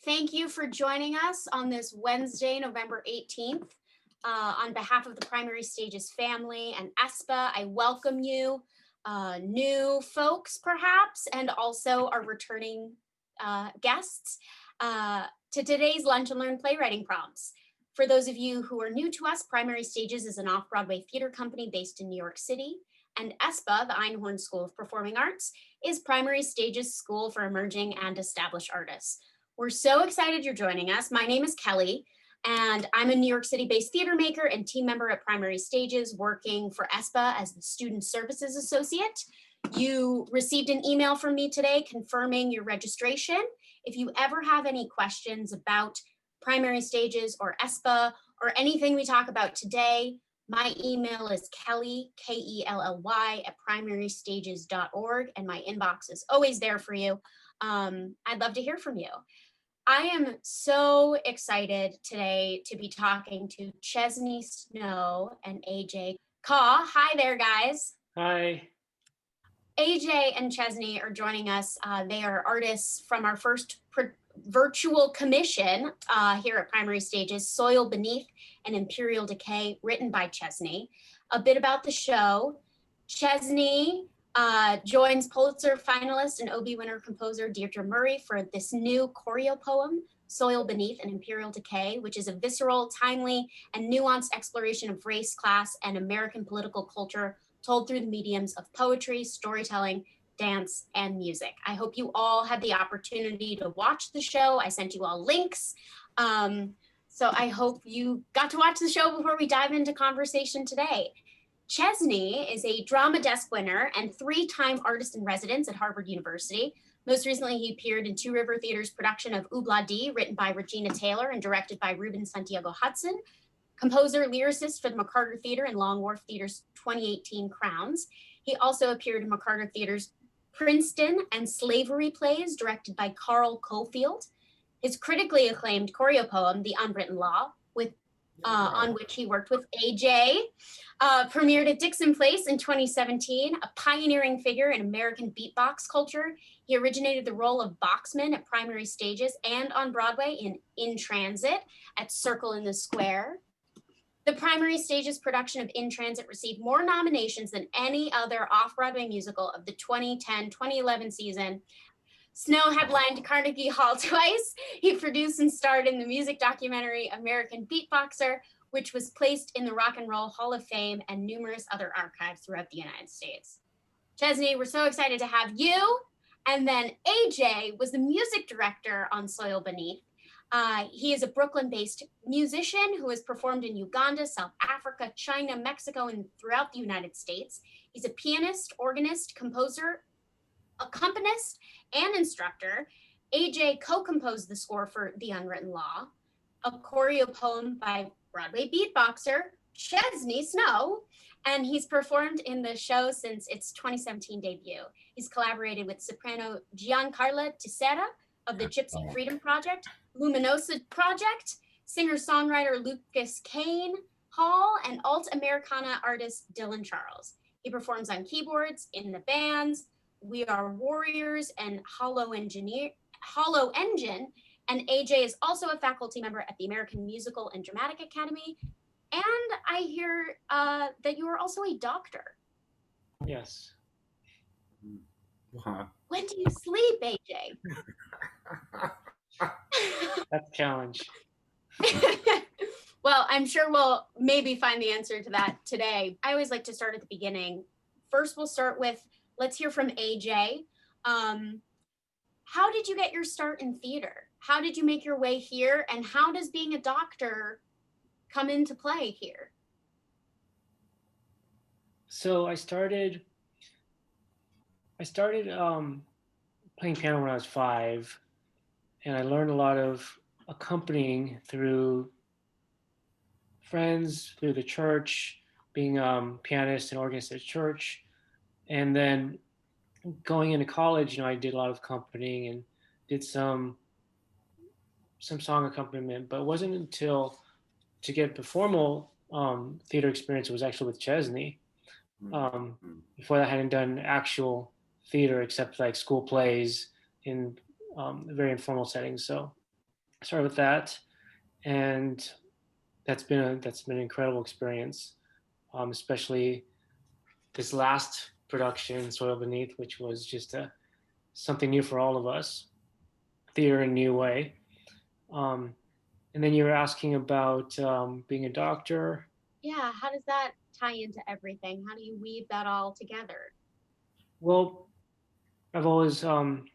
Thank you for joining us on this Wednesday, November 18th. On behalf of the Primary Stages family and ESPA, I welcome you, new folks perhaps, and also our returning guests to today's Lunch and Learn Playwriting Prompts. For those of you who are new to us, Primary Stages is an off-Broadway theater company based in New York City, and ESPA, the Einhorn School of Performing Arts, is Primary Stages' school for emerging and established artists. We're so excited you're joining us. My name is Kelly, and I'm a New York City-based theater maker and team member at Primary Stages, working for ESPA as the Student Services Associate. You received an email from me today confirming your registration. If you ever have any questions about Primary Stages or ESPA or anything we talk about today, my email is Kelly, K-E-L-L-Y, @primarystages.org, and my inbox is always there for you. I'd love to hear from you. I am so excited today to be talking to Chesney Snow and AJ Khaw. Hi there, guys. Hi. AJ and Chesney are joining us. They are artists from our first virtual commission here at Primary Stages, Soil Beneath and Imperial Decay, written by Chesney. A bit about the show. Chesney joins Pulitzer finalist and Obie winner composer Deirdre Murray for this new choreo poem, Soil Beneath and Imperial Decay, which is a visceral, timely, and nuanced exploration of race, class, and American political culture told through the mediums of poetry, storytelling, dance, and music. I hope you all had the opportunity to watch the show. I sent you all links. So I hope you got to watch the show before we dive into conversation today. Chesney is a Drama Desk winner and 3-time artist in residence at Harvard University. Most recently, he appeared in Two River Theater's production of Oobla Dee, written by Regina Taylor and directed by Ruben Santiago Hudson. Composer, lyricist for the McCarter Theater and Long Wharf Theater's 2018 Crowns. He also appeared in McCarter Theater's Princeton and Slavery plays, directed by Carl Cofield. His critically acclaimed choreo poem, The Unwritten Law, on which he worked with AJ, premiered at Dixon Place in 2017, a pioneering figure in American beatbox culture. He originated the role of Boxman at Primary Stages and on Broadway in Transit at Circle in the Square. The Primary Stages production of In Transit received more nominations than any other off-Broadway musical of the 2010-2011 season. Snow headlined Carnegie Hall twice. He produced and starred in the music documentary American Beatboxer, which was placed in the Rock and Roll Hall of Fame and numerous other archives throughout the United States. Chesney, we're so excited to have you. And then AJ was the music director on Soil Beneath. He is a Brooklyn-based musician who has performed in Uganda, South Africa, China, Mexico, and throughout the United States. He's a pianist, organist, composer, accompanist, and instructor. AJ co-composed the score for The Unwritten Law, a choreo poem by Broadway beatboxer Chesney Snow, and he's performed in the show since its 2017 debut. He's collaborated with soprano Giancarla Tissera of the Gypsy Freedom Project, Luminosa Project, singer-songwriter Lucas Kane Hall, and alt-Americana artist Dylan Charles. He performs on keyboards in the bands We Are Warriors and Hollow Engine, and AJ is also a faculty member at the American Musical and Dramatic Academy. And I hear that you are also a doctor. Yes. Wow. When do you sleep, AJ? That's a challenge. Well, I'm sure we'll maybe find the answer to that today. I always like to start at the beginning. First, we'll start with, let's hear from AJ. How did you get your start in theater? How did you make your way here? And how does being a doctor come into play here? So I started playing piano when I was 5, and I learned a lot of accompanying through friends, through the church, being pianist and organist at church, and then going into college, I did a lot of accompanying and did some song accompaniment, but it wasn't until to get the formal theater experience, it was actually with Chesney. Before that, I hadn't done actual theater except like school plays in very informal settings. So started with that, and that's been an incredible experience, especially this last production, Soil Beneath, which was just something new for all of us, theater in a new way. Um, and then you were asking about being a doctor. Yeah, how does that tie into everything? How do you weave that all together? Well, I've always kind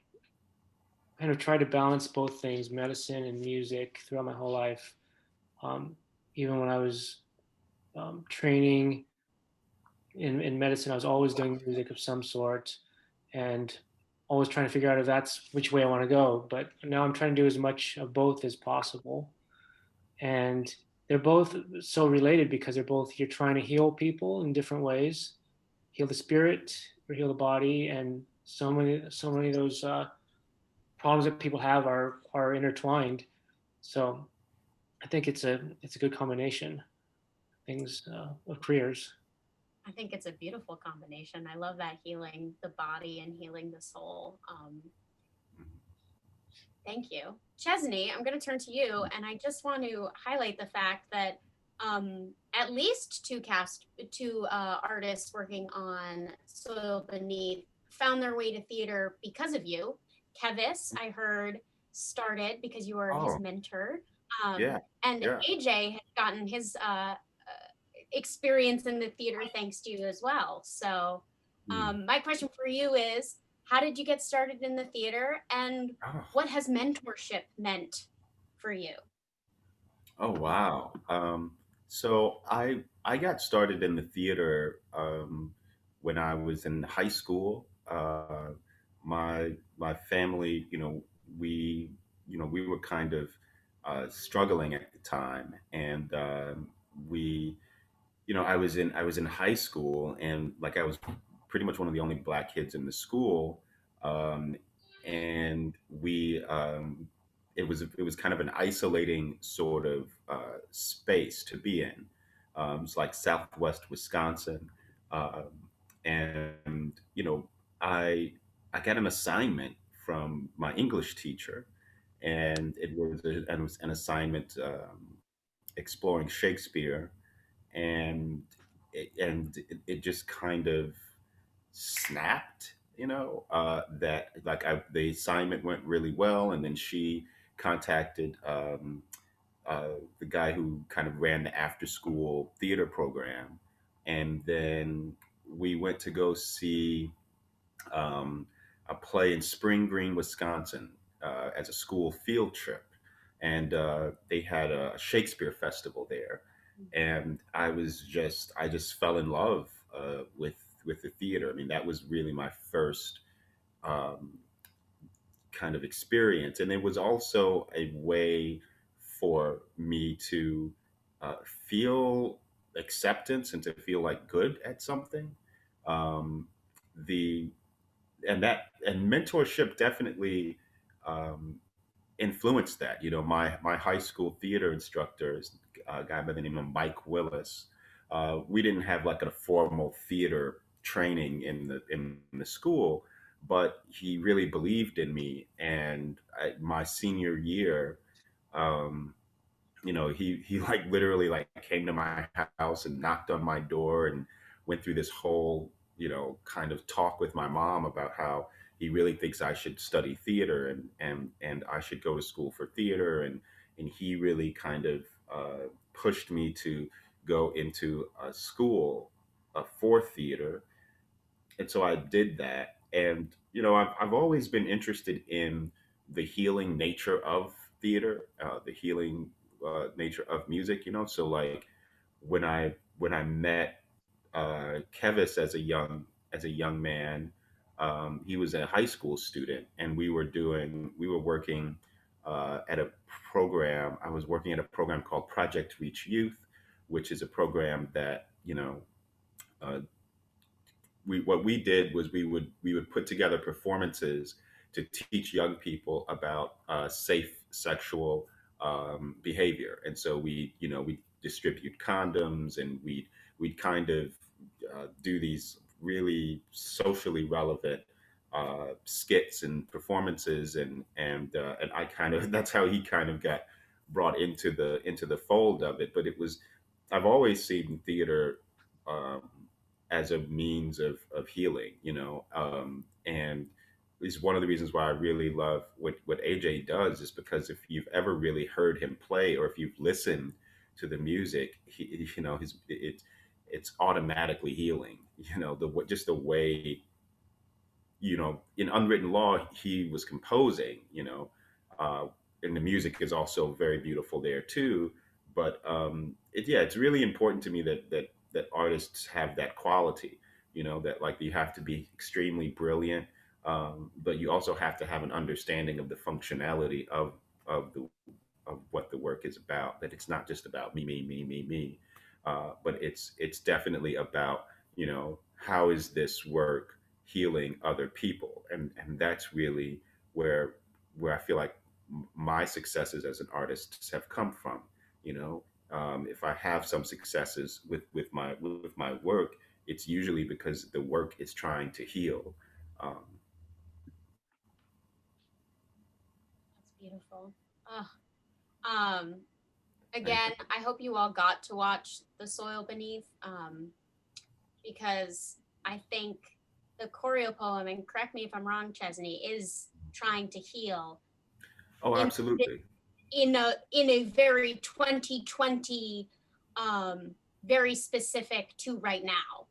of tried to balance both things, medicine and music, throughout my whole life. Um, Even when I was training in medicine, I was always doing music of some sort, and always trying to figure out if that's which way I want to go. But now I'm trying to do as much of both as possible. And they're both so related because they're both, you're trying to heal people in different ways, heal the spirit or heal the body, and so many of those problems that people have are intertwined. So I think it's a good combination things of careers. I think it's a beautiful combination. I love that healing the body and healing the soul. Thank you. Chesney, I'm going to turn to you, and I just want to highlight the fact that at least two artists working on Soil Beneath found their way to theater because of you. Kevis, I heard, started because you were his Oh, mentor. yeah, And yeah. AJ has gotten his experience in the theater thanks to you as well. So, Mm. my question for you is, how did you get started in the theater, and Oh, what has mentorship meant for you? oh wow. So I got started in the theater when I was in high school. My family, we we were kind of struggling at the time, and we I was in high school, and like I was pretty much one of the only black kids in the school, um, and we it was kind of an isolating sort of space to be in. It's like Southwest Wisconsin, um, and I I got an assignment from my English teacher, and it was an assignment exploring Shakespeare, and it just kind of snapped, that like the assignment went really well, and then she contacted the guy who kind of ran the after school theater program, and then we went to go see um, a play in Spring Green, Wisconsin, as a school field trip, and they had a Shakespeare festival there, and I just fell in love with the theater. I mean, that was really my first um, kind of experience, and it was also a way for me to feel acceptance and to feel like good at something. Um, the and mentorship definitely um, influenced that. My high school theater instructor is a guy by the name of Mike Willis. We didn't have like a formal theater training in the school, but he really believed in me. And my senior year, um, he like literally like came to my house and knocked on my door and went through this whole kind of talk with my mom about how he really thinks I should study theater, and I should go to school for theater, and he really kind of pushed me to go into a school for theater, and so I did that. And I've always been interested in the healing nature of theater, the healing nature of music. So like when I met Kevis as a young man, he was a high school student, and we were working at a program. I was working at a program called Project Reach Youth, which is a program that uh, what we did was we would put together performances to teach young people about safe sexual behavior, and so we distribute condoms, and we'd kind of do these really socially relevant skits and performances, and I kind of that's how he kind of got brought into the fold of it. But it was I've always seen theater um, as a means of healing, and is one of the reasons why I really love what AJ does is because if you've ever really heard him play or if you've listened to the music, it's automatically healing. Just the way in unwritten law he was composing, uh, and the music is also very beautiful there too. But yeah, it's really important to me that artists have that quality. That like you have to be extremely brilliant, but you also have to have an understanding of the functionality of the of what the work is about. That it's not just about me, but it's definitely about how is this work healing other people, and that's really where I feel like my successes as an artist have come from. You know, if I have some successes with my work, it's usually because the work is trying to heal. Um, That's beautiful. Oh, um, Thank again, you. I hope you all got to watch The Soil Beneath, because I think the choreo poem, and correct me if I'm wrong, Chesney, is trying to heal Oh, in absolutely. a very 2020, um, very specific to right now,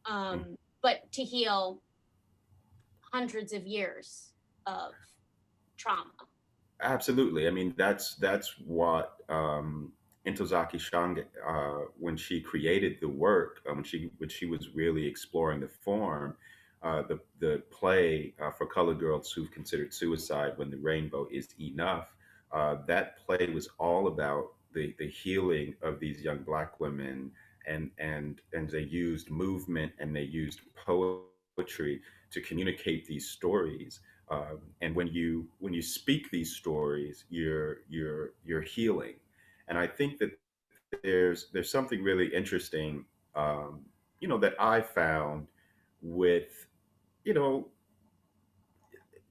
Mm. but to heal hundreds of years of trauma. Absolutely. I mean, that's what Intozaki Shange, when she created the work, when she was really exploring the form, the play for colored girls who've considered suicide when the rainbow is enough. That play was all about the healing of these young black women, and they used movement and they used poetry to communicate these stories, and when you speak these stories, you're healing. And I think that there's something really interesting, that I found with you know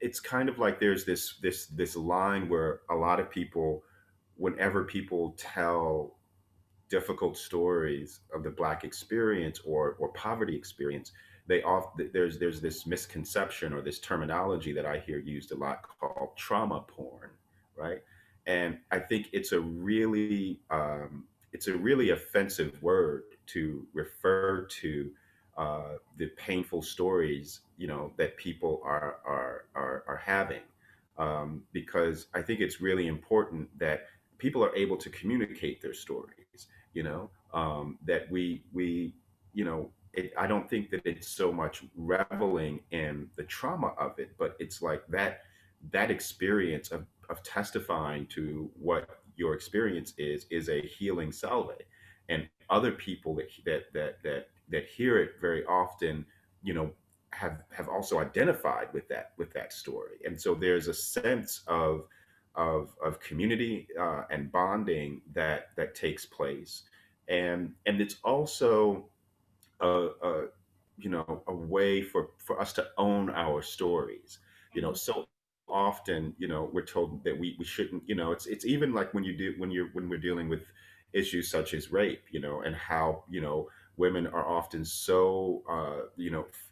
it's kind of like there's this line where a lot of people, whenever people tell difficult stories of the black experience or poverty experience, there's this misconception or this terminology that I hear used a lot called trauma porn, right? And I think it's a really offensive word to refer to the painful stories that people are having, because I think it's really important that people are able to communicate their stories, that we I don't think that it's so much reveling in the trauma of it, but it's like that experience of testifying to what your experience is a healing salve, and other people that hear it very often, you know have also identified with that story, and so there's a sense of community and bonding that takes place, and it's also a a way for us to own our stories. So often, we're told that we shouldn't. It's even like when we're dealing with issues such as rape, and how women are often so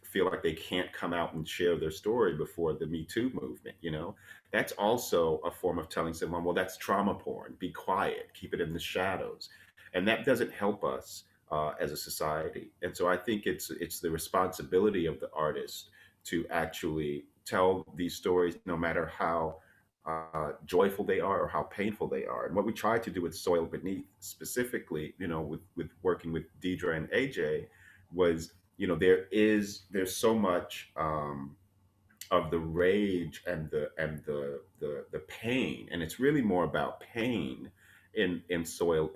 feel like they can't come out and share their story before the Me Too movement. That's also a form of telling someone, well, that's trauma porn. Be quiet, keep it in the shadows, and that doesn't help us as a society. And so I think it's the responsibility of the artist to actually tell these stories, no matter how joyful they are or how painful they are. And what we tried to do with Soil Beneath, specifically, with working with Deidre and AJ, was there's so much. Of the rage and the pain, and it's really more about pain in Soil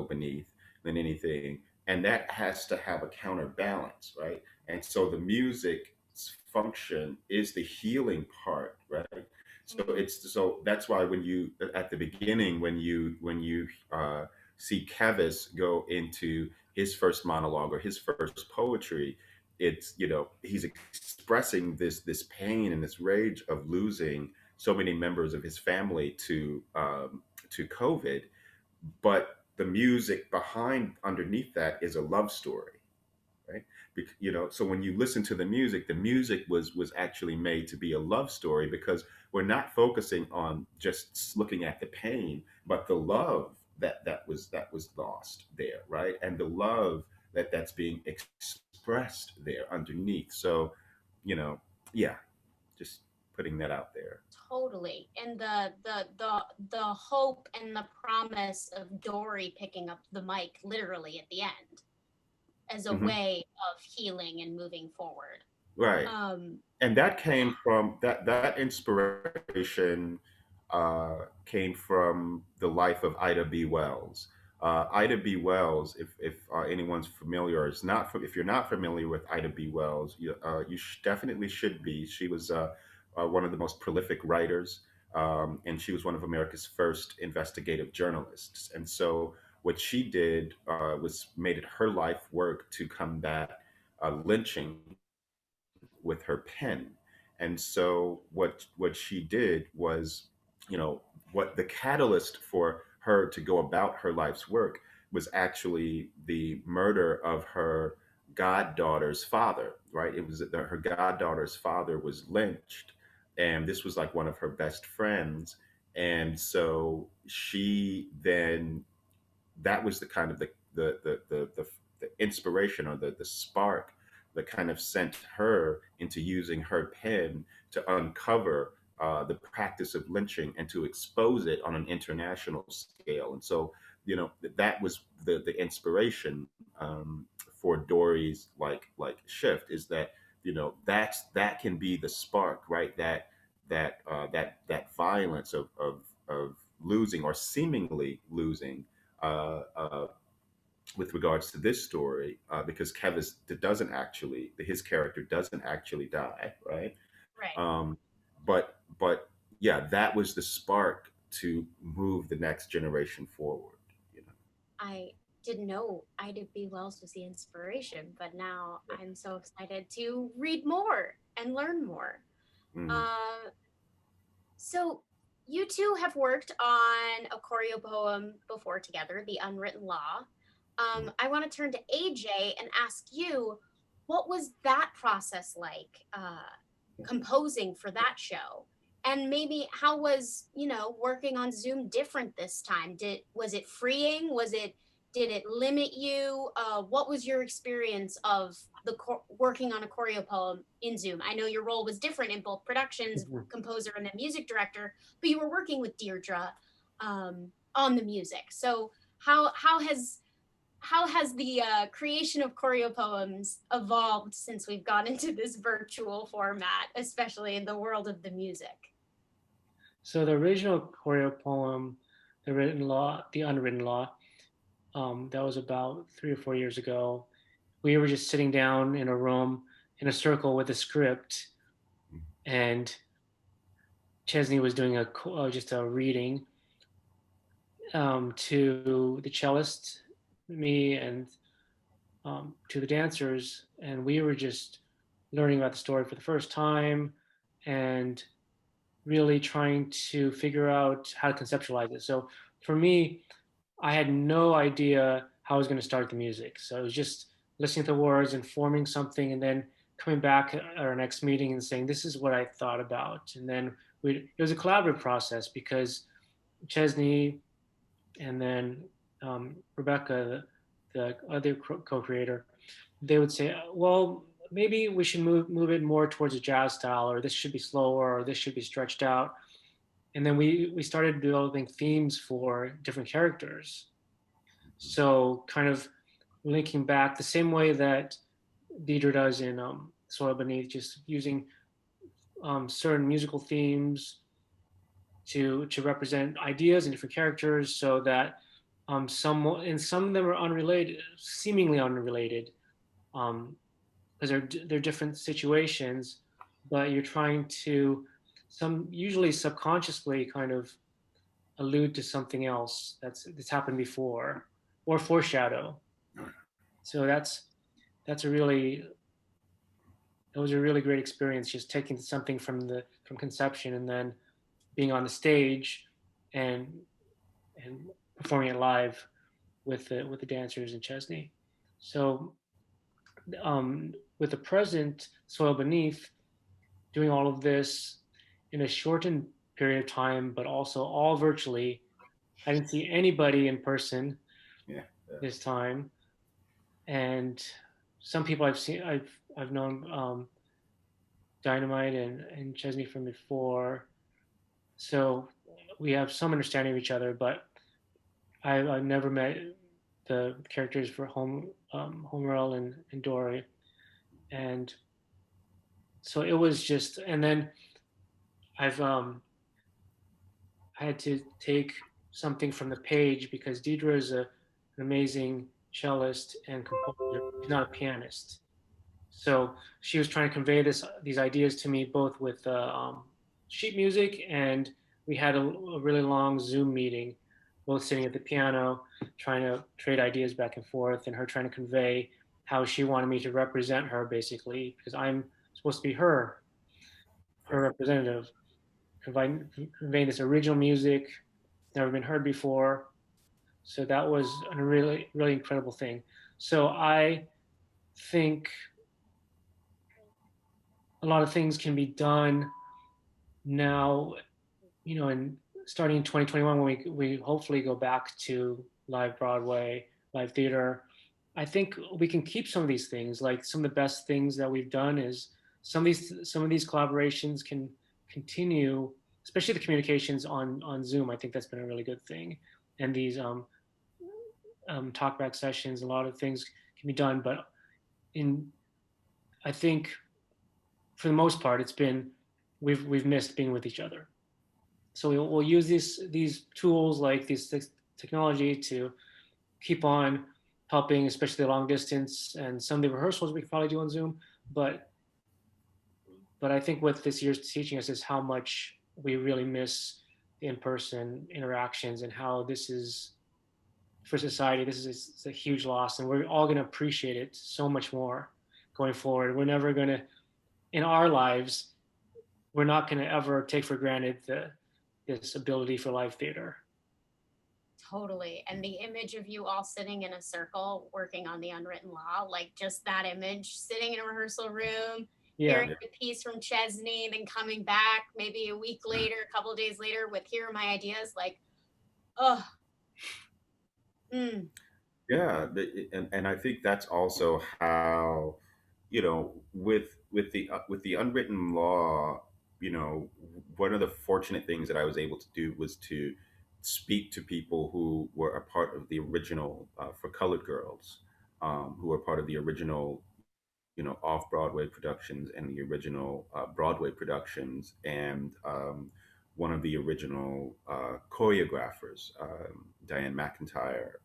Beneath than anything, and that has to have a counterbalance, right? And so the music's function is the healing part, right? So that's why when you at the beginning, when you see Kevis go into his first monologue or his first poetry, it's, he's expressing this pain and this rage of losing so many members of his family to COVID, but the music behind underneath that is a love story, right? So when you listen to the music was actually made to be a love story, because we're not focusing on just looking at the pain, but the love that was lost there, right? And the love that's being expressed there underneath. So, you know, yeah, just putting that out there. Totally. And the hope and the promise of Dory picking up the mic literally at the end as a Hmm. way of healing and moving forward. Right. Um, And that came from that inspiration came from the life of Ida B. Wells. Ida B. Wells, if anyone's familiar, or is not, if you're not familiar with Ida B. Wells, you definitely should be. She was one of the most prolific writers, and she was one of America's first investigative journalists. And so, what she did was made it her life work to combat lynching with her pen. And so what she did was, what the catalyst for her to go about her life's work was actually the murder of her goddaughter's father, right? It was that her goddaughter's father was lynched, and this was like one of her best friends. And so she then, that was the kind of the inspiration, or the spark that kind of sent her into using her pen to uncover the practice of lynching and to expose it on an international scale. And so, that was the inspiration for Dory's like shift, is that, that can be the spark, right? That violence of losing, or seemingly losing, uh, with regards to this story, because Kevis doesn't actually, his character doesn't actually die, right? right. Um, but yeah, that was the spark to move the next generation forward. You I didn't know Ida B. Wells was the inspiration, but now know. I'm so excited to read more and learn more. Mm, Uh, so you two have worked on a choreo poem before together, The Unwritten Law. mm, I want to turn to AJ and ask you, what was that process like, composing for that show? And maybe how was, working on Zoom different this time? Was it freeing? Did it limit you? What was your experience of working on a choreo poem in Zoom? I know your role was different in both productions, Mhm. composer and then music director, but you were working with Deirdre on the music. So how has the creation of choreo poems evolved since we've gone into this virtual format, especially in the world of the music? So the original choreo poem, the unwritten law, that was about 3 or 4 years ago. We were just sitting down in a room in a circle with a script, mm, and Chesney was doing just a reading to the cellist, me, and to the dancers, and we were just learning about the story for the first time, and really trying to figure out how to conceptualize it. So for me, I had no idea how I was going to start the music. So it was just listening to the words and forming something, and then coming back at our next meeting and saying, "This is what I thought about." And then it was a collaborative process, because Chesney and then Rebecca, the other co-creator, they would say, "Well, maybe we should move it more towards a jazz style, or this should be slower, or this should be stretched out." And then we started developing themes for different characters. So kind of linking back the same way that Deidre does in Soil Beneath, just using certain musical themes to represent ideas and different characters, so that some of them are unrelated, seemingly unrelated, because they're different situations, but you're trying to some usually subconsciously kind of allude to something else that's happened before, or foreshadow. So that's a really it was a really great experience, just taking something from conception and then being on the stage and and performing it live with the dancers in Chesney. So with the present Soil Beneath, doing all of this in a shortened period of time, but also all virtually. I didn't see anybody in person Yeah. Yeah. this time, and some people I've known Dynamite and Chesney from before, so we have some understanding of each other. But I've never met the characters for Homerel and Dory, and so it was just. And then I've I had to take something from the page because Deidre is an amazing cellist and composer. She's not a pianist. So she was trying to convey these ideas to me both with sheet music, and we had a really long Zoom meeting, both sitting at the piano, trying to trade ideas back and forth, and her trying to convey how she wanted me to represent her, basically, because I'm supposed to be her Right. representative, conveying this original music, never been heard before. So that was a really, really incredible thing. So I think a lot of things can be done now, and starting in 2021 when we hopefully go back to live Broadway, live theater. I think we can keep some of these things. Like some of the best things that we've done is some of these collaborations can continue, especially the communications on Zoom. I think that's been a really good thing, and these talkback sessions. A lot of things can be done, but in I think for the most part, it's been we've missed being with each other. So we'll use these tools like these technology to keep on helping, especially the long distance and some of the rehearsals we can probably do on Zoom. But I think what this year's teaching us is how much we really miss the in-person interactions and how this is for society. This is a huge loss, and we're all going to appreciate it so much more going forward. We're never going to in our lives. We're not going to ever take for granted this ability for live theater. Totally. And the image of you all sitting in a circle working on the unwritten law, like just that image, sitting in a rehearsal room, Yeah, hearing the piece from Chesney, then coming back maybe a week later, a couple of days later with here are my ideas, like, oh, mm, Yeah, and I think that's also how, with the unwritten law, one of the fortunate things that I was able to do was to speak to people who were a part of the original for Colored Girls, who were part of the original, off Broadway productions and the original Broadway productions, and one of the original choreographers, Diane McIntyre.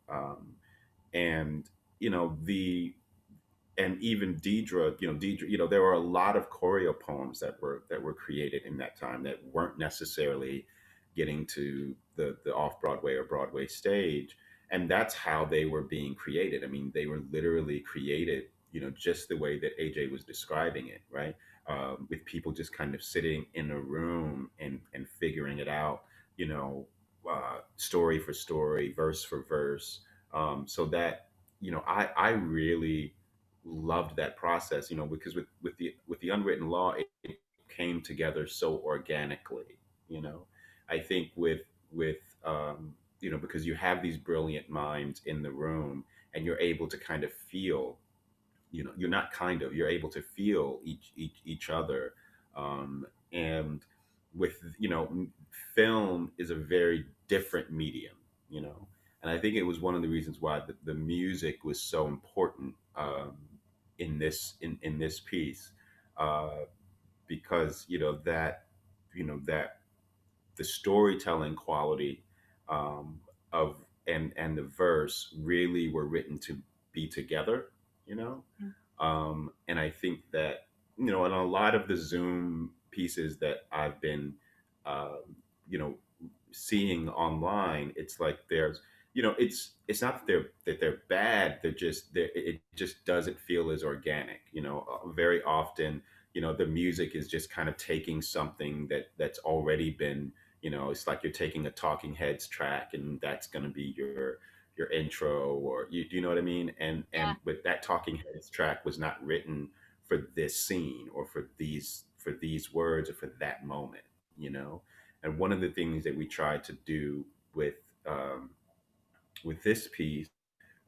And the and even Deidre, there were a lot of choreo poems that were created in that time that weren't necessarily getting to the off Broadway or Broadway stage, and that's how they were being created. I mean, they were literally created, just the way that AJ was describing it, right? With people just kind of sitting in a room and figuring it out, story for story, verse for verse, so that I really loved that process, because with the unwritten law, it came together so organically. You know, I think with because you have these brilliant minds in the room, and you're able to kind of feel, you're not kind of, you're able to feel each other, and with film is a very different medium, you know and I think it was one of the reasons why the music was so important, in this piece, uh, because that the storytelling quality, of and the verse really were written to be together, you know and I think that, in a lot of the Zoom pieces that I've been, you know seeing online, it's like it's not that they're bad, it just doesn't feel as organic. Very often, the music is just kind of taking something that's already been, it's like you're taking a Talking Heads track and that's going to be your intro, or do you know what I mean? And Yeah, with that Talking Heads track was not written for this scene or for these words or for that moment, you know. And one of the things that we tried to do with um, with this piece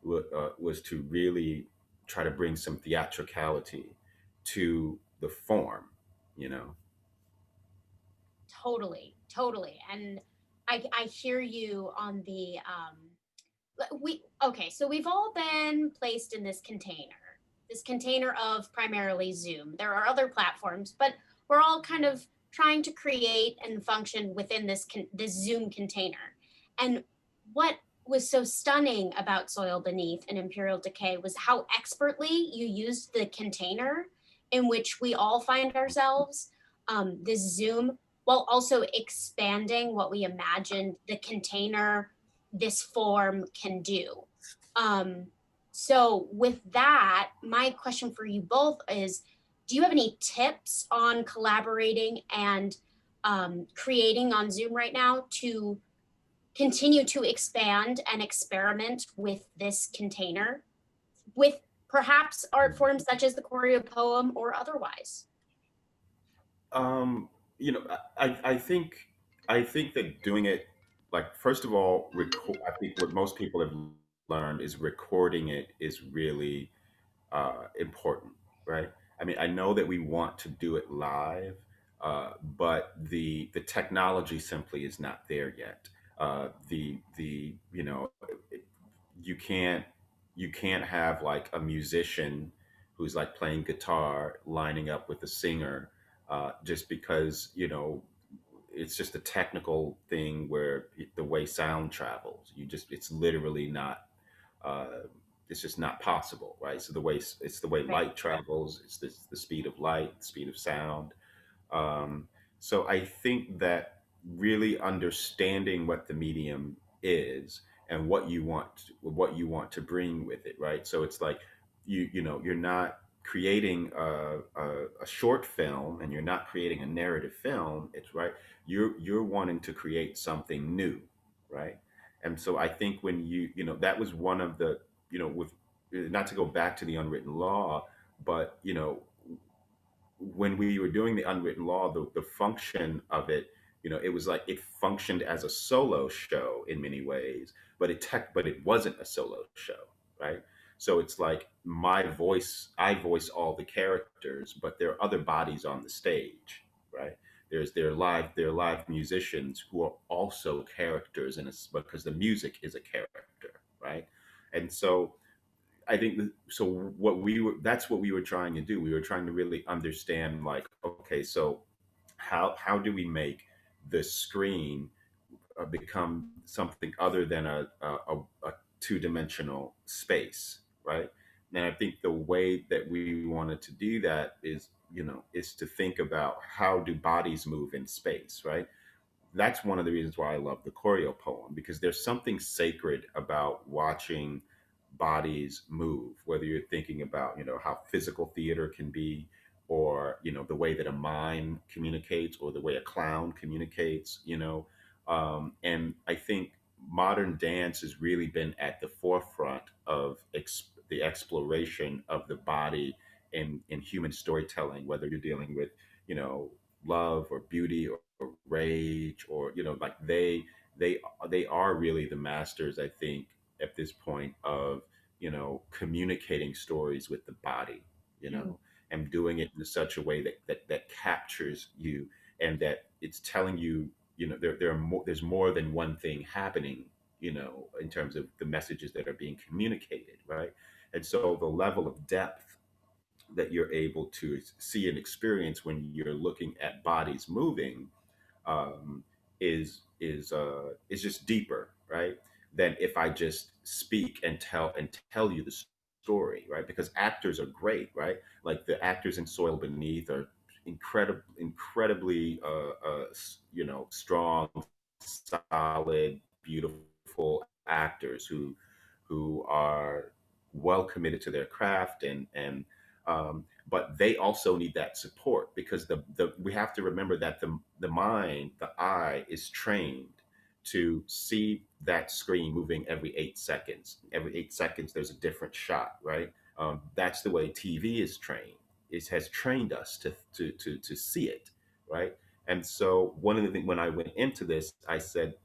was to really try to bring some theatricality to the form, you know. totally, totally. And I hear you on the we okay, so we've all been placed in this container of primarily Zoom. There are other platforms, but we're all kind of trying to create and function within this Zoom container. And what was so stunning about Soil Beneath and Imperial Decay was how expertly you used the container in which we all find ourselves, this Zoom, while also expanding what we imagined the container, this form can do. Um, so, with that, my question for you both is, do you have any tips on collaborating and creating on Zoom right now to continue to expand and experiment with this container, with perhaps art forms such as the choreo poem or otherwise? Um, I think that doing it, like, first of all, I think what most people have learned is recording it is really important, right? I mean, I know that we want to do it live, but the technology simply is not there yet. The you can't you can't have like a musician who's like playing guitar lining up with a singer, just because it's just a technical thing where the way sound travels, it's literally not, uh, it's just not possible, right? So it's the way Right. light travels, it's the speed of light, the speed of sound. um, so I think that really understanding what the medium is and what you want to bring with it, right? So it's like you're not creating a short film and you're not creating a narrative film. It's right. You're wanting to create something new, right? And so I think when that was one of the, with, not to go back to the unwritten law, but when we were doing the unwritten law, the function of it, it was like it functioned as a solo show in many ways, but it wasn't a solo show, right? So it's like I voice all the characters, but there are other bodies on the stage, right? There are live musicians who are also characters because the music is a character, right? And so I think so. That's what we were trying to do. We were trying to really understand, like, okay, so how do we make the screen become something other than a two-dimensional space, right? And I think the way that we wanted to do that is to think about how do bodies move in space, right? That's one of the reasons why I love the choreo poem, because there's something sacred about watching bodies move, whether you're thinking about, how physical theater can be, or, the way that a mime communicates, or the way a clown communicates, and I think modern dance has really been at the forefront of the exploration of the body in human storytelling, whether you're dealing with, you know, love or beauty or rage, or like they are really the masters, I think, at this point of communicating stories with the body, Mm. and doing it in such a way that captures you, and that it's telling you, there's more than one thing happening, in terms of the messages that are being communicated, right? And so the level of depth that you're able to see and experience when you're looking at bodies moving, um, is just deeper, right? Than if I just speak and tell you the story, right? Because actors are great, right? Like the actors in Soil Beneath are incredibly, strong, solid, beautiful actors who are well committed to their craft, and But they also need that support because the we have to remember that the mind, the eye, is trained to see that screen moving every 8 seconds. Every 8 seconds, there's a different shot, right? That's the way TV is trained. It has trained us to see it, right? And so one of the things when I went into this, I said,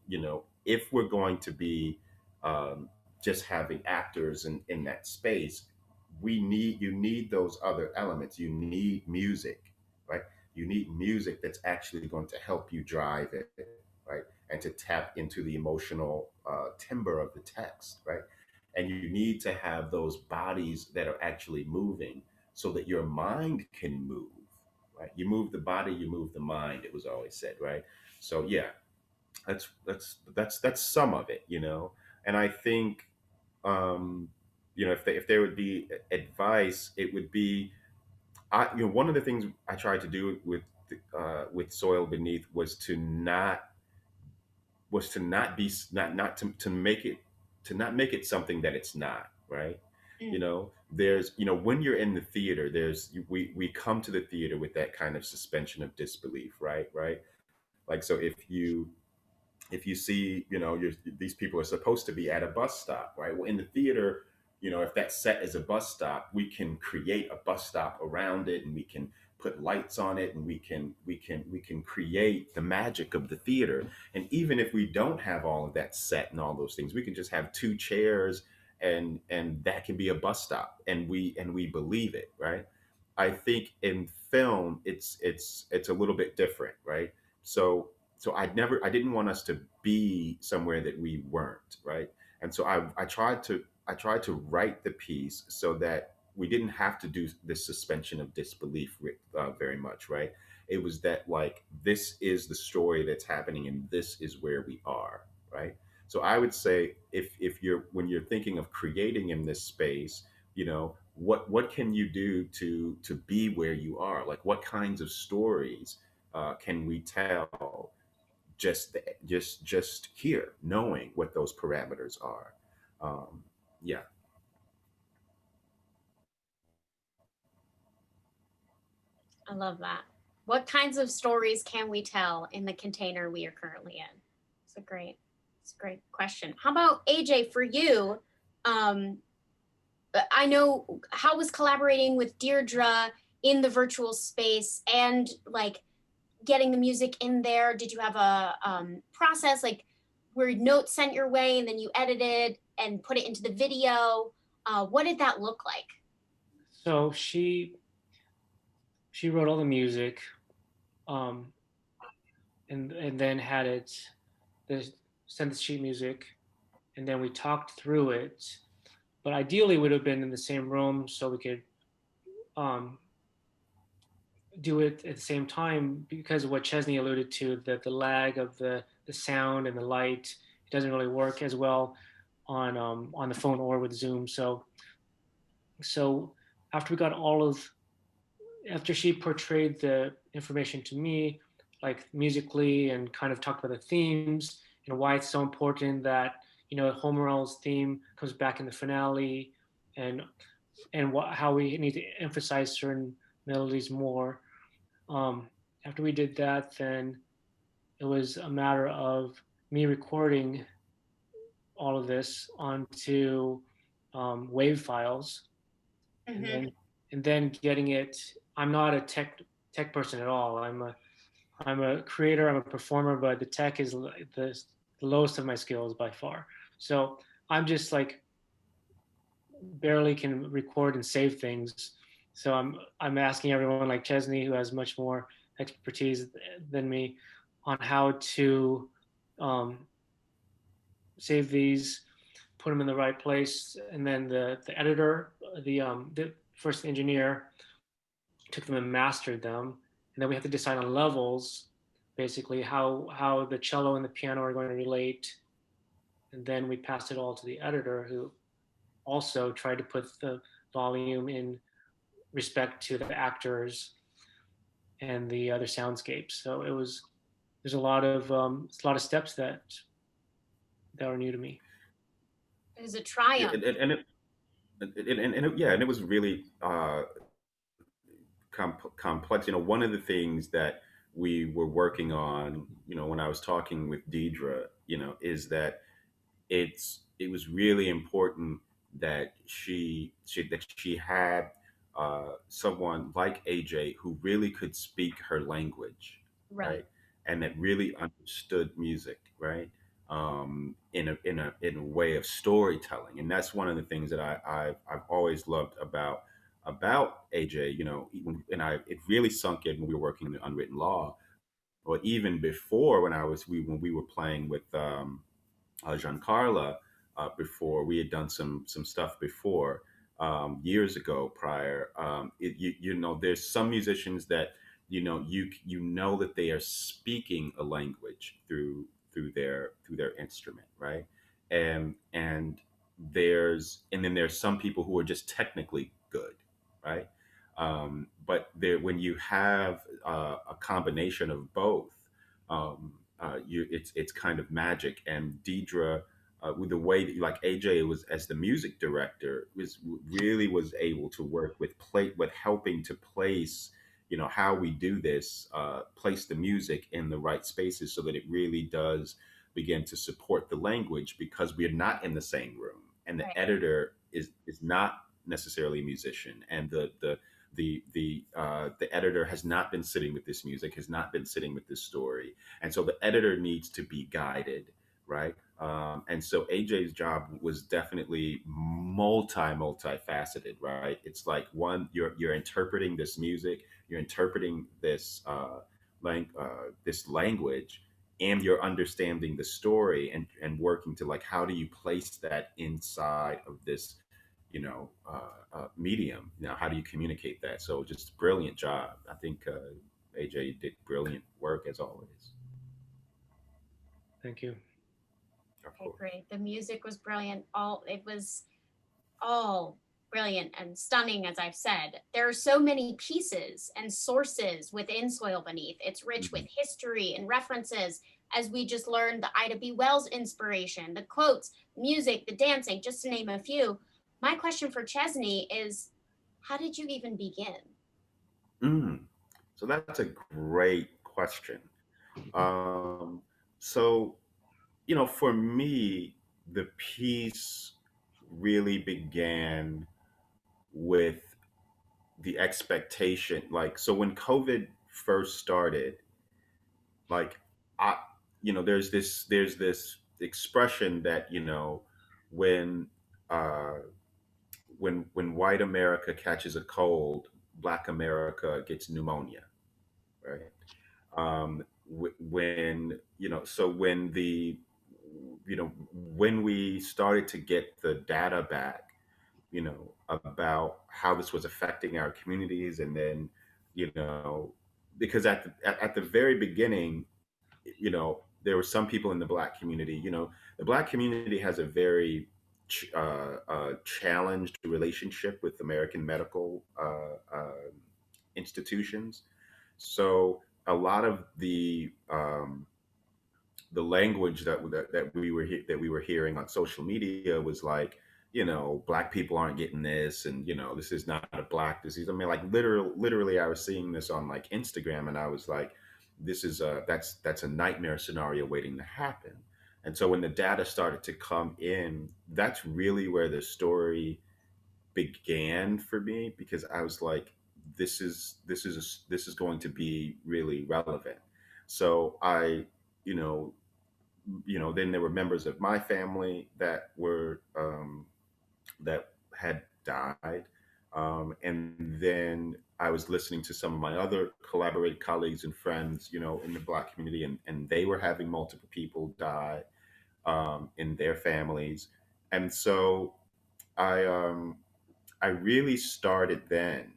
if we're going to be um, just having actors in that space, you need those other elements. You need music, right? You need music that's actually going to help you drive it, right? And to tap into the emotional timbre of the text, right? And you need to have those bodies that are actually moving so that your mind can move, right? You move the body, you move the mind, it was always said, right? So yeah, that's some of it. And I think if there would be advice, it would be one of the things I tried to do with Soil Beneath was to not be not to make it to not make it something that it's not, right? Mm. There's when you're in the theater, we come to the theater with that kind of suspension of disbelief, right, like, so if you see, these people are supposed to be at a bus stop, right? Well, in the theater, if that set is a bus stop, we can create a bus stop around it, and we can put lights on it, and we can create the magic of the theater. And even if we don't have all of that set and all those things, we can just have two chairs, and that can be a bus stop, and we believe it, right? I think in film, it's a little bit different, right? So I didn't want us to be somewhere that we weren't, right? And so I tried to write the piece so that we didn't have to do this suspension of disbelief very much, right? It was that, like, this is the story that's happening, and this is where we are, right? So I would say, if you're when you're thinking of creating in this space, what can you do to be where you are? Like, what kinds of stories can we tell, just here, knowing what those parameters are. Yeah. I love that. What kinds of stories can we tell in the container we are currently in? It's a great question. How about AJ for you? Um, I know, how was collaborating with Deirdre in the virtual space and like getting the music in there? Did you have a process, like were notes sent your way and then you edited and put it into the video? What did that look like? So she wrote all the music, um, and then had it the sent the sheet music, and then we talked through it. But ideally, would have been in the same room so we could um, do it at the same time, because of what Chesney alluded to, that the lag of the sound and the light, it doesn't really work as well on the phone or with Zoom. So after we got all of after she portrayed the information to me, like musically, and kind of talked about the themes and why it's so important that Homer's theme comes back in the finale, and how we need to emphasize certain melodies more. Um, After we did that, then it was a matter of me recording all of this onto wave files, and Mm-hmm. then getting it. I'm not a tech person at all. I'm a creator. I'm a performer, but the tech is the lowest of my skills by far. So I'm just like barely can record and save things. So I'm asking everyone like Chesney, who has much more expertise than me, on how to um, save these, put them in the right place, and then the editor, the first engineer, took them and mastered them, and then we have to decide on levels, basically how the cello and the piano are going to relate, and then we passed it all to the editor, who also tried to put the volume in respect to the actors and the other soundscapes. So there's a lot of steps that are new to me. It was a Yeah, triumph. and yeah, and it was really complex. One of the things that we were working on, when I was talking with Deidre, is that it was really important that she had someone like AJ who really could speak her language, Right. right, and that really understood music, right, in a way of storytelling. And that's one of the things that I've always loved about AJ. And it really sunk in when we were working in the unwritten law, or even before when we were playing with Giancarla, before we had done some stuff before, years ago prior. There's some musicians that you know that they are speaking a language through their instrument, right? And then there's some people who are just technically good, right? But when you have a combination of both, it's kind of magic. And Deidre, with the way that, like AJ was as the music director, was able to work with helping to place, how we do this, place the music in the right spaces so that it really does begin to support the language, because we are not in the same room, and the Right. editor is not necessarily a musician, and the editor has not been sitting with this music, has not been sitting with this story, and so the editor needs to be guided, right? And so AJ's job was definitely multifaceted, right? It's like, one, you're interpreting this music, you're interpreting this language, and you're understanding the story, and working to, like, how do you place that inside of this medium. How do you communicate that? So just brilliant job. I think AJ did brilliant work as always. Thank you. Of Okay, course. great. The music was brilliant. It was all brilliant and stunning, as I've said. There are so many pieces and sources within Soil Beneath. It's rich with Mhm. history and references, as we just learned, the Ida B. Wells inspiration, the quotes, music, the dancing, just to name a few. My question for Chesney is, how did you even begin? Mm. So that's a great question. Um, so, for me, the piece really began with the expectation. Like, so when COVID first started, like, I, there's this expression that, when uh, when white America catches a cold, Black America gets pneumonia, right? When so when we started to get the data back, about how this was affecting our communities, and then, you know, because at the very beginning, there were some people in the Black community. The Black community has a very challenged relationship with American medical institutions. So a lot of the language that we were hearing on social media was like, Black people aren't getting this, and this is not a Black disease. I mean, like, literally, I was seeing this on, like, Instagram, and I was like, that's a nightmare scenario waiting to happen. And so when the data started to come in, that's really where the story began for me, because I was like, this is going to be really relevant. So you know, then there were members of my family that had died, and then I was listening to some of my other collaborating colleagues and friends, in the Black community, and they were having multiple people die in their families, and so I um, I really started then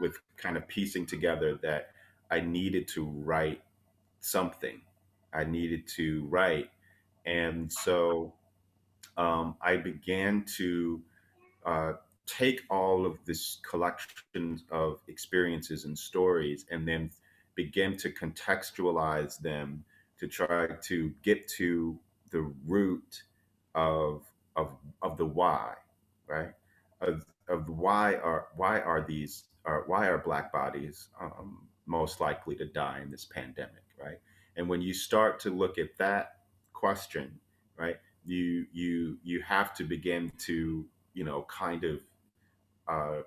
with kind of piecing together that I needed to write something. I needed to write. And so I began to uh, take all of this collections of experiences and stories, and then begin to contextualize them to try to get to the root of of of the why, right? of why are Black bodies most likely to die in this pandemic, right? And when you start to look at that question, right, you have to begin to, kind of uh,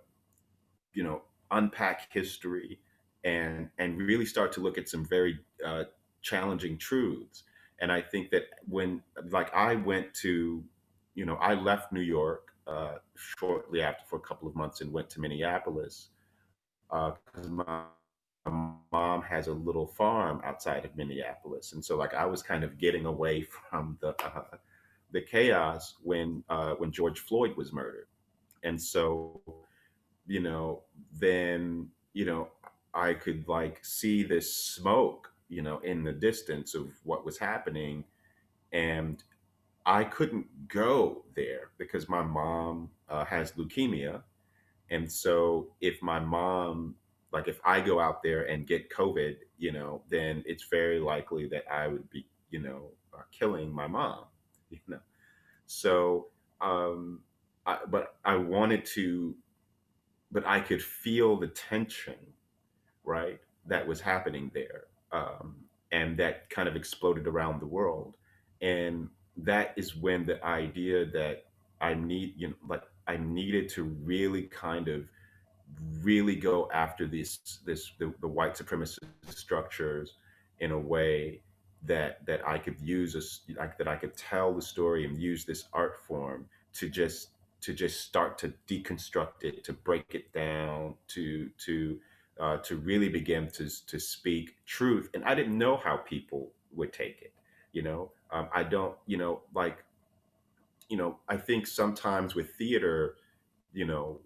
you know unpack history and really start to look at some very challenging truths. And I think that when, like, I went to, I left New York shortly after for a couple of months and went to Minneapolis because my mom has a little farm outside of Minneapolis, and so, like, I was kind of getting away from the chaos when George Floyd was murdered. And so, you know, then, I could, like, see this smoke, in the distance of what was happening. And I couldn't go there because my mom has leukemia. And so if my mom, like, if I go out there and get COVID, then it's very likely that I would be, killing my mom, you know. So, um, but I wanted to, but I could feel the tension, right, that was happening there, and that kind of exploded around the world. And that is when the idea that I needed to really kind of really go after the white supremacist structures in a way that I could use like that I could tell the story and use this art form to just start to deconstruct it, to break it down, to really begin to speak truth. And I didn't know how people would take it. I don't, I think sometimes with theater,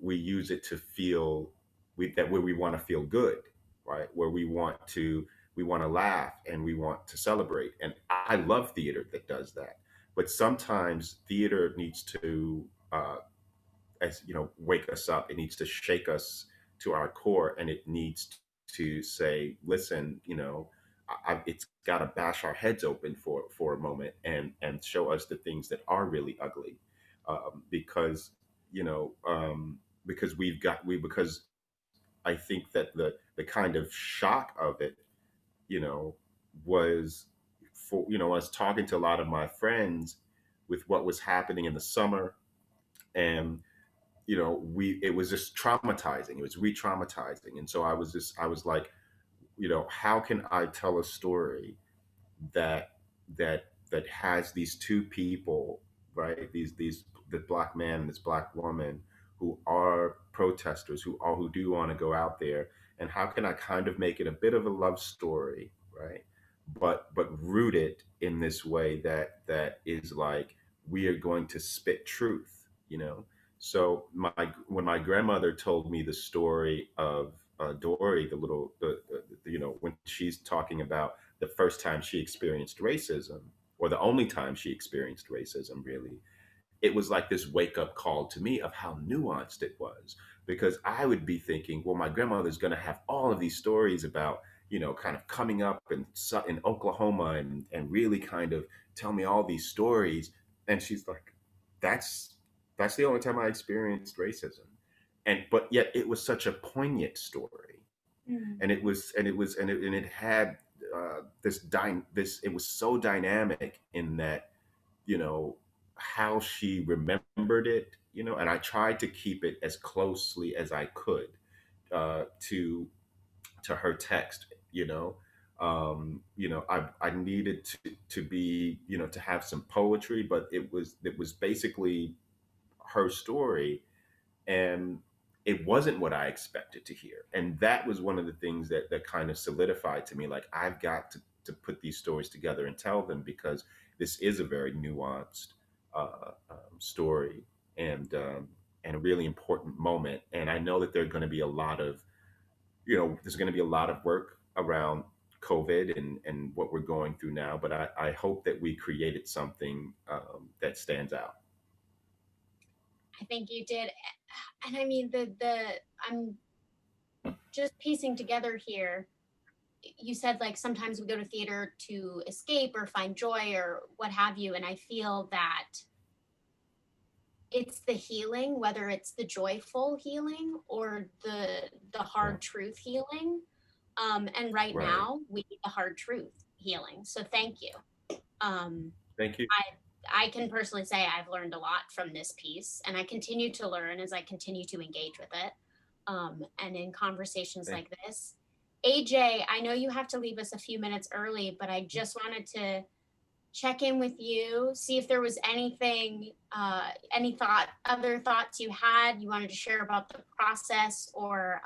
we use it to feel where we want to feel good, right? Where we want to laugh and we want to celebrate. And I love theater that does that. But sometimes theater needs to, as wake us up. It needs to shake us to our core, and it needs to say, listen, it's got to bash our heads open for a moment and show us the things that are really ugly, because you know because because I think that the kind of shock of it, you know was, for I was talking to a lot of my friends with what was happening in the summer. And we it was just traumatizing. It was re-traumatizing. And so I was like, how can I tell a story that that has these two people, right? These the black man and this black woman who are protesters, who do want to go out there. And how can I kind of make it a bit of a love story, right? But root it in this way that is like, we are going to spit truth. So when my grandmother told me the story of Dory, the little when she's talking about the first time she experienced racism, or the only time she experienced racism, really, it was like this wake up call to me of how nuanced it was. Because I would be thinking, well, my grandmother's going to have all of these stories about, kind of coming up in Oklahoma, and really kind of tell me all these stories. And she's like, that's that's the only time I experienced racism. But yet it was such a poignant story. Mm. And it had it was so dynamic in that, you know how she remembered it. And I tried to keep it as closely as I could to her text. I needed to be, to have some poetry, but it was basically her story. And it wasn't what I expected to hear. And that was one of the things that kind of solidified to me, like, I've got to put these stories together and tell them, because this is a very nuanced story, and a really important moment. And I know that there are going to be a lot of, there's going to be a lot of work around COVID and what we're going through now. But I hope that we created something that stands out. I think you did. And I mean, the I'm just piecing together here. You said, like, sometimes we go to theater to escape or find joy or what have you. And I feel that it's the healing, whether it's the joyful healing or the Yeah. hard truth healing. And right Right. now we need the hard truth healing. So thank you. Um, Thank you. I can personally say I've learned a lot from this piece, and I continue to learn as I continue to engage with it. And in conversations Thank like this, AJ, I know you have to leave us a few minutes early, but I you. just wanted to check in with you, see if there was anything, other thoughts you had, you wanted to share about the process, or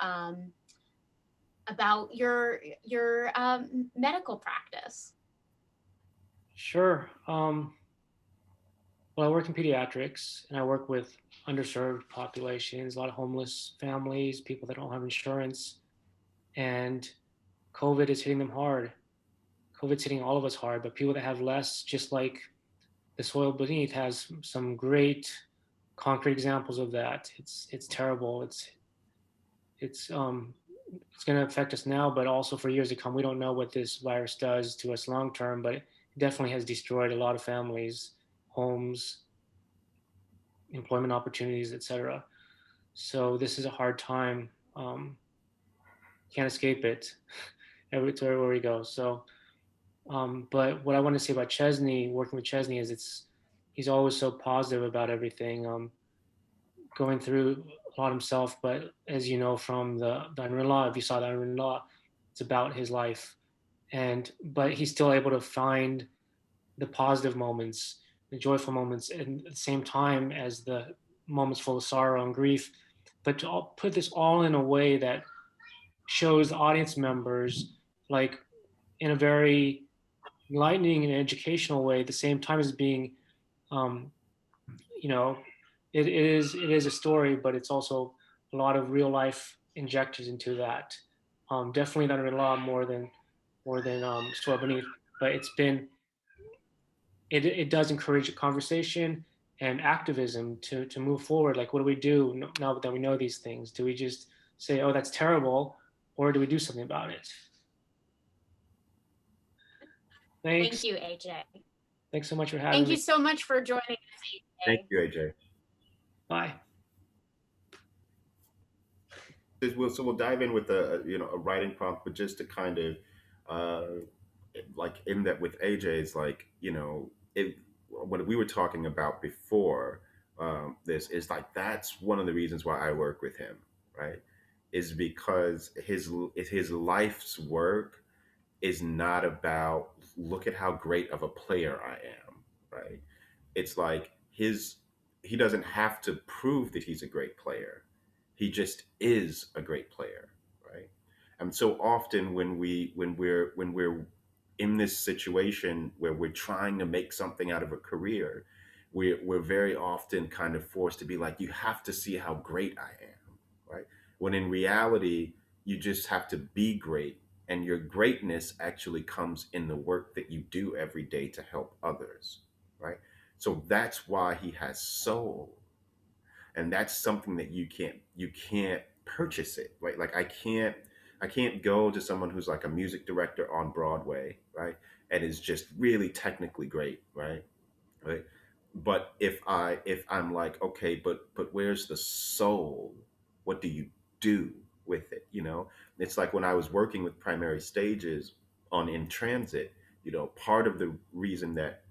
about your medical practice. Sure. Well, I work in pediatrics, and I work with underserved populations, a lot of homeless families, people that don't have insurance, and COVID is hitting them hard. COVID's hitting all of us hard, but people that have less, just like the soil beneath, has some great concrete examples of that. It's terrible. It's it's going to affect us now, but also for years to come. We don't know what this virus does to us long term, but it definitely has destroyed a lot of families, homes, employment opportunities, etc. So this is a hard time. Can't escape it. Everywhere we go. So, but what I want to say about Chesney, working with Chesney, is he's always so positive about everything. Going through a lot himself, but as you know from the Unwritten Law, if you saw the Unwritten Law, it's about his life, and but he's still able to find the positive moments, the joyful moments, and at the same time as the moments full of sorrow and grief, but to put this all in a way that shows the audience members, like, in a very enlightening and educational way, at the same time as being, um, you know, it is a story, but it's also a lot of real life injections into that. Definitely not in law more than soil beneath, but it does encourage a conversation and activism to move forward. Like, what do we do now that we know these things? Do we just say, "Oh, that's terrible," or do we do something about it? Thank Thanks. you, AJ. Thanks so much for having Thank you me. so much for joining us, Thank AJ. you, AJ. Bye. So we'll dive in with a writing prompt, but just to kind of uh, like in that with AJ is like it what we were talking about before this is like that's one of the reasons why I work with him, right? Is because his life's work is not about look at how great of a player I am, right? It's like he doesn't have to prove that he's a great player. He just is a great player, right? And so often when we're in this situation where we're trying to make something out of a career, we're very often kind of forced to be like, you have to see how great I am, right? When in reality, you just have to be great, and your greatness actually comes in the work that you do every day to help others, right? So that's why he has soul, and that's something that you can't purchase it, right? Like I can't go to someone who's like a music director on Broadway, right, and is just really technically great, right. But if I'm like, okay, but where's the soul? What do you do with it? It's like when I was working with primary stages on In Transit. Part of the reason that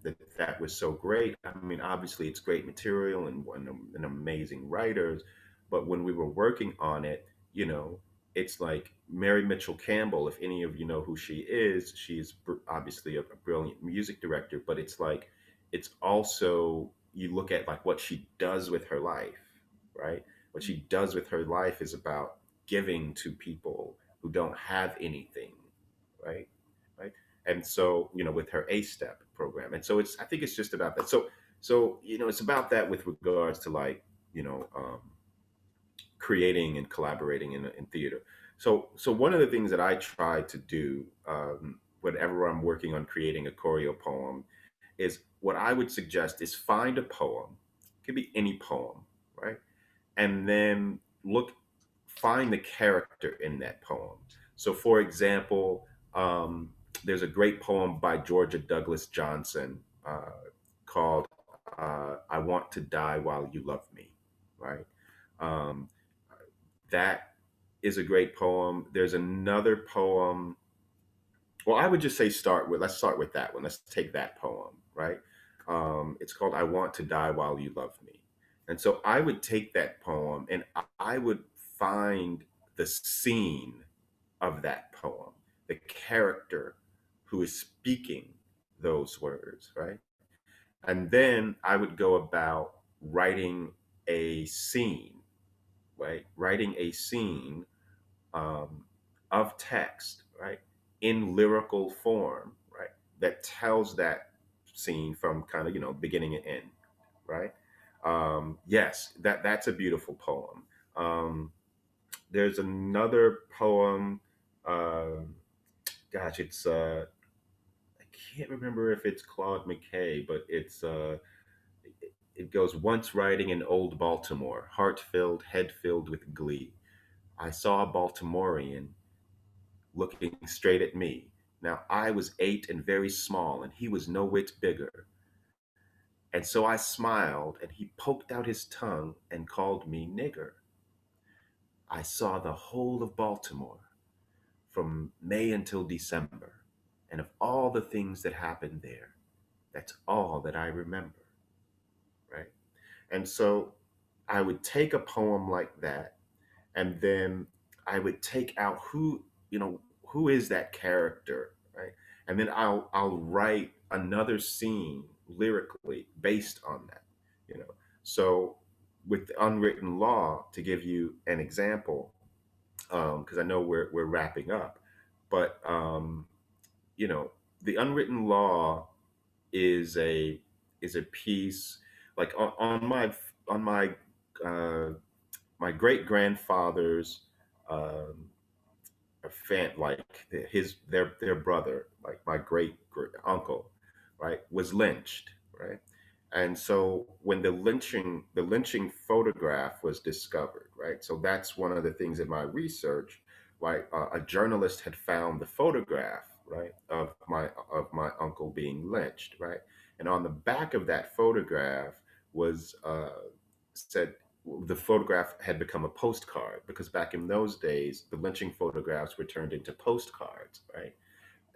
was so great. I mean, obviously, it's great material and amazing writers, but when we were working on it, you know, it's like Mary Mitchell Campbell. If any of you know who she is, she's obviously a brilliant music director. But it's also you look at like what she does with her life, right? What she does with her life is about giving to people who don't have anything, right? Right. And so, with her A-step program. And so I think it's just about that. So it's about that with regards to like, you know, um, creating and collaborating in theater. So one of the things that I try to do whenever I'm working on creating a choreo poem is what I would suggest is find a poem. It could be any poem, right? And then find the character in that poem. So, for example, there's a great poem by Georgia Douglas Johnson called I Want to Die While You Love Me, right? Um, that is a great poem. There's another poem. Well, I would just say let's start with that one. Let's take that poem, right? It's called I Want to Die While You Love Me. And so I would take that poem and I would find the scene of that poem, the character who is speaking those words, right? And then I would go about writing a scene, right? Writing a scene um, of text, right, in lyrical form, right, that tells that scene from kind of beginning and end, right. Yes, that's a beautiful poem. There's another poem. Uh, Gosh, it's I can't remember if it's Claude McKay, but it goes once riding in old Baltimore, heart filled, head filled with glee. I saw a Baltimorean looking straight at me. Now I was 8 and very small, and he was no whit bigger. And so I smiled, and he poked out his tongue and called me nigger. I saw the whole of Baltimore from May until December, and of all the things that happened there, that's all that I remember, right? And so I would take a poem like that, and then I would take out who is that character, right? And then I'll write another scene lyrically based on that, you know. So with the unwritten law, to give you an example, because I know we're wrapping up, but you know, the unwritten law is a piece like on uh, my great grandfather's um, like their brother, like my great uncle, right, was lynched, right, and so when the lynching photograph was discovered, right, so that's one of the things in my research, like a journalist had found the photograph, right, of my uncle being lynched, right, and on the back of that photograph was said the photograph had become a postcard because back in those days the lynching photographs were turned into postcards, right,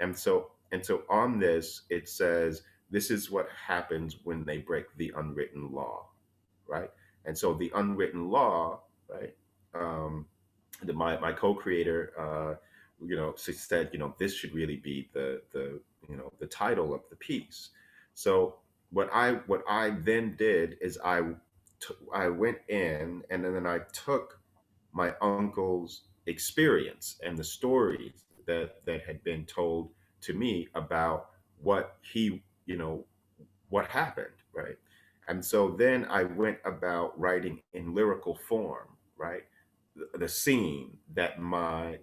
and so on this it says this is what happens when they break the unwritten law, right, and so the unwritten law, right, um, my co-creator said this should really be the title of the piece. So what I then did is I went in and then I took my uncle's experience and the stories that had been told to me about what what happened, right? And so then I went about writing in lyrical form, right? The scene that my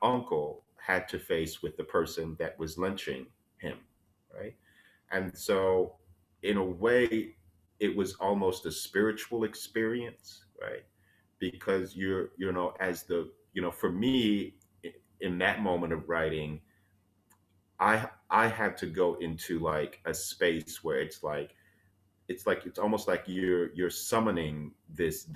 uncle had to face with the person that was lynching him, right? And so in a way it was almost a spiritual experience, right? Because as for me in that moment of writing, I had to go into like a space where it's almost like you're summoning this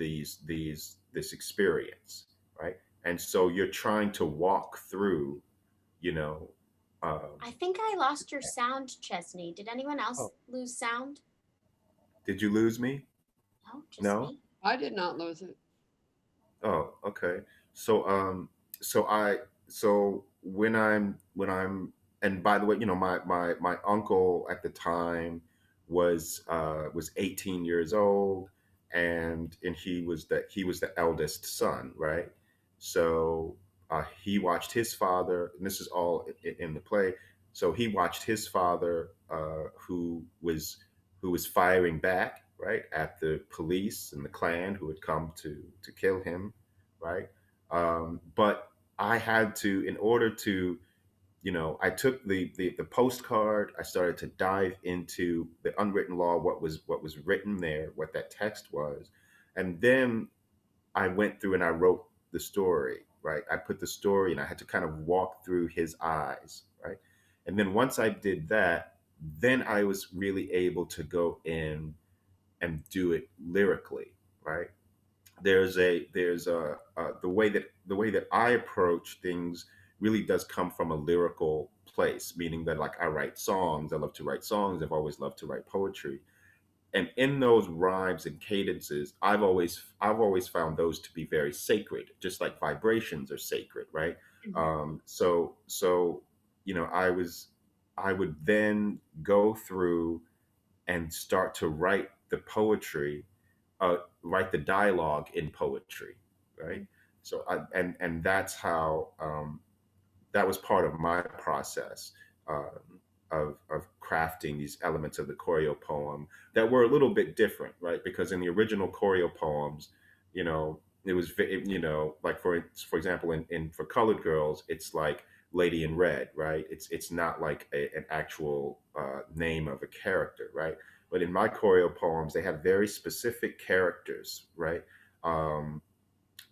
experience, right? And so you're trying to walk through, you know, um, I think I lost your sound, Chesney. Did anyone else oh, lose sound? did you lose me? No, just No? me. I did not lose it. Oh, okay. So so I so when I'm and by the way, my uncle at the time was 18 years old, and he was the eldest son, right? So he watched his father, and this is all in the play. So he watched his father, who was firing back, right, at the police and the Klan who had come to kill him, right? But I had to, in order to, I took the postcard. I started to dive into the unwritten law, what was written there, what that text was, and then I went through and I wrote the story, right? I put the story, and I had to kind of walk through his eyes, right? And then once I did that, then I was really able to go in and do it lyrically, right? There's the way that I approach things really does come from a lyrical place, meaning that like I write songs, I love to write songs, I've always loved to write poetry, and in those rhymes and cadences, I've always found those to be very sacred, just like vibrations are sacred, right? Mhm. So I would then go through and start to write the poetry, write the dialogue in poetry, right? So and that's how that was part of my process, of crafting these elements of the choreo poem that were a little bit different, right? Because in the original choreo poems, it was, like for example, in for colored girls, it's like Lady in Red, right? It's not like an actual name of a character, right? But in my choreo poems, they have very specific characters, right? Um,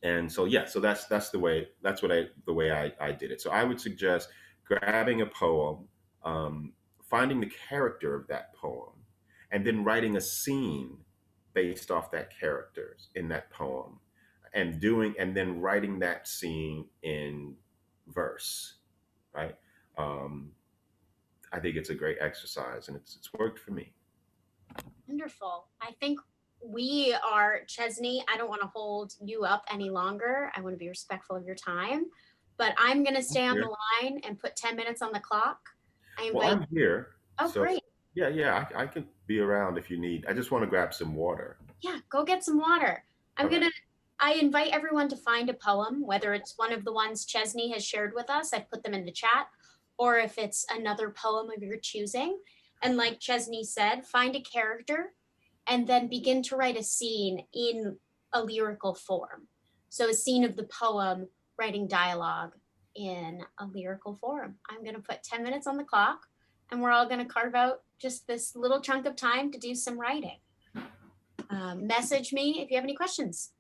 and so yeah, so that's the way I did it. So I would suggest grabbing a poem, um, finding the character of that poem, and then writing a scene based off that characters in that poem, and then writing that scene in verse, right? um, I think it's a great exercise, and it's worked for me. Wonderful. I think we are, Chesney, I don't want to hold you up any longer. I want to be respectful of your time, but I'm going to I'm stay on the here. line and put 10 minutes on the clock. I Well, invite, I'm here, oh, so great. yeah, I can be around if you need. I just want to grab some water. Yeah, go get some water. I'm All going right. to, I invite everyone to find a poem, whether it's one of the ones Chesney has shared with us, I've put them in the chat, or if it's another poem of your choosing. And like Chesney said, find a character and then begin to write a scene in a lyrical form. So a scene of the poem, writing dialogue in a lyrical form. I'm going to put 10 minutes on the clock, and we're all going to carve out just this little chunk of time to do some writing. Message me if you have any questions.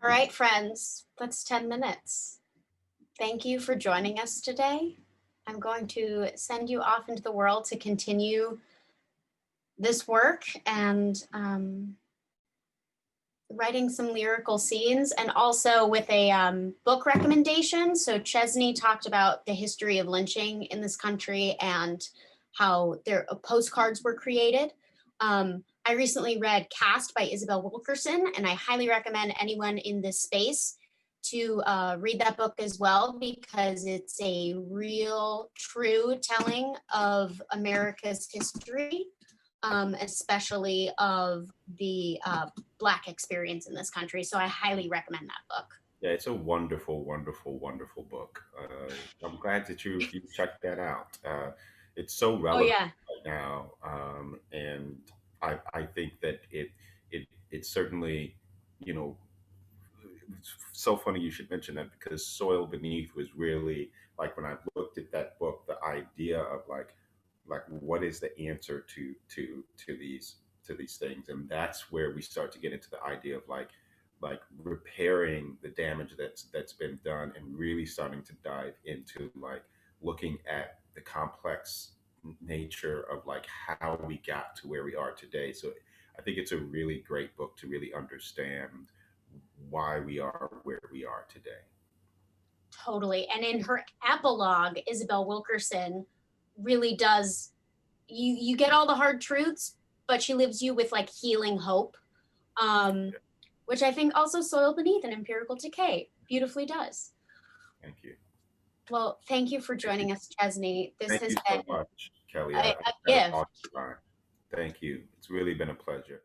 All right, friends, that's 10 minutes. Thank you for joining us today. I'm going to send you off into the world to continue this work and writing some lyrical scenes, and also with a book recommendation. So Chesney talked about the history of lynching in this country and how their postcards were created. I recently read Cast by Isabel Wilkerson, and I highly recommend anyone in this space to read that book as well, because it's a real, true telling of America's history, especially of the Black experience in this country. So I highly recommend that book. Yeah, it's a wonderful, wonderful, wonderful book. I'm glad that you checked that out. It's so Oh, relevant yeah. right now, and I think that it certainly, you know, it's so funny you should mention that, because Soil Beneath was really like, when I looked at that book, the idea of like what is the answer to these things, and that's where we start to get into the idea of like repairing the damage that's been done, and really starting to dive into like looking at the complex nature of like how we got to where we are today. So I think it's a really great book to really understand why we are where we are today. Totally. And in her epilogue, Isabel Wilkerson really does, you get all the hard truths, but she leaves you with like healing hope, um, which I think also Soil Beneath and Empirical Decay beautifully does. Thank you. Well, thank you for Thank you. joining us, Chesney. This Thank has you so been much, Kelly. a I had an gift. awesome time. Thank you. It's really been a pleasure.